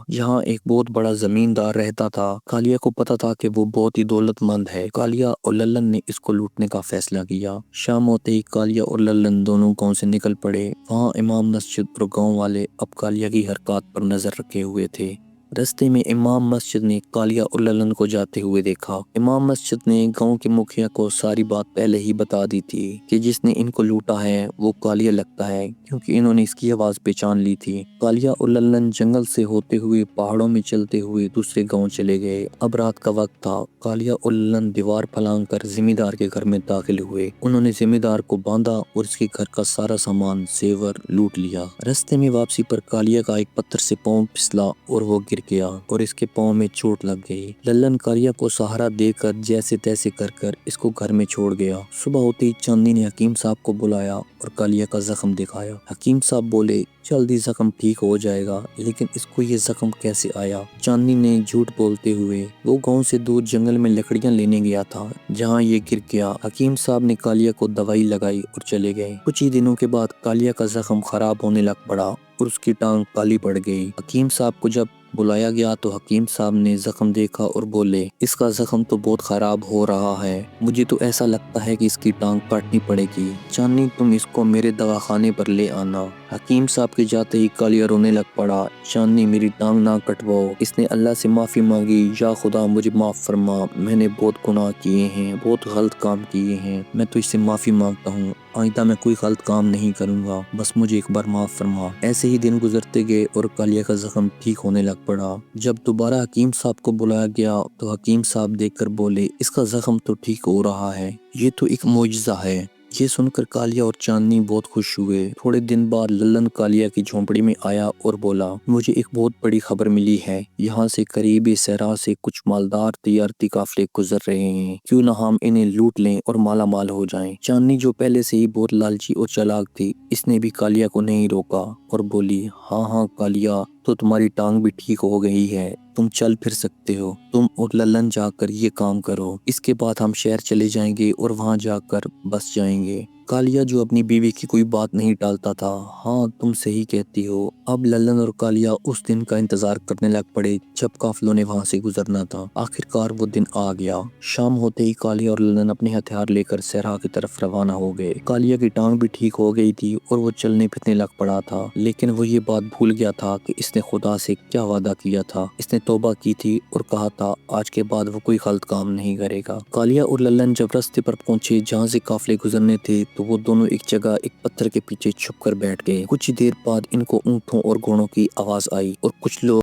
यहाँ एक बहुत बड़ा जमींदार रहता था। कालिया को पता था कि वो बहुत ही दौलतमंद है। कालिया और लल्लन ने इसको लूटने का फैसला किया। शाम होते ही कालिया और लल्लन दोनों गांव से निकल पड़े। वहाँ इमाम मस्जिद और गांव वाले अब कालिया की हरकत पर नजर रखे हुए थे। रास्ते में इमाम मस्जिद ने कालिया और लल्लन को जाते हुए देखा। इमाम मस्जिद ने गांव के मुखिया को सारी बात पहले ही बता दी थी कि जिसने इनको लूटा है वो कालिया लगता है, क्योंकि इन्होंने इसकी आवाज पहचान ली थी। कालिया और लल्लन जंगल से होते हुए पहाड़ों में चलते हुए दूसरे गांव चले गए। अब रात का वक्त था। कालिया और लल्लन दीवार फलांग कर जिम्मेदार के घर में दाखिल हुए। उन्होंने जिम्मेदार को बांधा और इसके घर का सारा सामान जेवर लूट लिया। रास्ते में वापसी पर कालिया का एक पत्थर से पाँव फिसला और वो गिर गया और इसके पाँव में चोट लग गई। लल्लन कालिया को सहारा देकर जैसे तैसे कर इसको घर में छोड़ गया। सुबह होते ही चांदनी ने हकीम साहब को बुलाया और कालिया का जख्म दिखाया। हकीम साहब बोले जल्दी जख्म ठीक हो जाएगा, लेकिन इसको ये जख्म कैसे आया? चांदनी ने झूठ बोलते हुए वो गांव से दूर जंगल में लकड़ियां लेने गया था जहां ये गिर गया। हकीम साहब ने कालिया को दवाई लगाई और चले गए। कुछ ही दिनों के बाद कालिया का जख्म खराब होने लग पड़ा और उसकी टांग काली पड़ गई। हकीम साहब को जब बुलाया गया तो हकीम साहब ने जख्म देखा और बोले इसका जख्म तो बहुत खराब हो रहा है, मुझे तो ऐसा लगता है कि इसकी टांग काटनी पड़ेगी। चांदनी तुम इसको मेरे दवाखाने पर ले आना। हकीम साहब के जाते ही कालिया रोने लग पड़ा। चांदनी मेरी टांग ना कटवाओ। इसने अल्लाह से माफी मांगी, या खुदा मुझे माफ फरमा, मैंने बहुत गुनाह किए हैं, बहुत गलत काम किए हैं, मैं तो इससे माफी मांगता हूँ, आइंदा मैं कोई गलत काम नहीं करूँगा, बस मुझे एक बार माफ फरमा। ऐसे ही दिन गुजरते गए और कालिया का जख्म ठीक होने लग पड़ा। जब दोबारा हकीम साहब को बुलाया गया तो हकीम साहब देखकर बोले इसका जख्म तो ठीक हो रहा है, ये तो एक मोजज़ा है। ये सुनकर कालिया और चांदनी बहुत खुश हुए। थोड़े दिन बाद लल्लन कालिया की झोंपड़ी में आया और बोला मुझे एक बहुत बड़ी खबर मिली है। यहाँ से करीबी सहरा से कुछ मालदार तिजारती काफले गुजर रहे हैं, क्यों ना हम इन्हें लूट लें और माला माल हो जाएं। चांदनी जो पहले से ही बहुत लालची और चालाक थी, इसने भी कालिया को नहीं रोका और बोली हाँ हाँ कालिया, तो तुम्हारी टांग भी ठीक हो गई है, तुम चल फिर सकते हो। तुम और लल्लन जाकर ये काम करो, इसके बाद हम शहर चले जाएंगे और वहाँ जाकर बस जाएंगे। कालिया जो अपनी बीवी की कोई बात नहीं टालता था, हाँ तुम सही कहती हो। अब लल्लन और कालिया उस दिन का इंतजार करने लग पड़े जब काफिलों ने वहाँ से गुजरना था। आखिरकार वो दिन आ गया। शाम होते ही कालिया और लल्लन अपने हथियार लेकर सहरा की तरफ रवाना हो गए। कालिया की टांग भी ठीक हो गई थी और वो चलने फिरने लग पड़ा था, लेकिन वो ये बात भूल गया था कि इसने खुदा से क्या वादा किया था। इसने तौबा की थी और कहा था आज के बाद वो कोई गलत काम नहीं करेगा। कालिया और लल्लन जब रास्ते पर पहुंचे जहाँ से काफले गुजरने थे तो वो दोनों एक जगह एक पत्थर के पीछे छुप कर बैठ गए। कुछ ही देर बाद इनको ऊँटों और घोड़ों की आवाज आई और कुछ लोग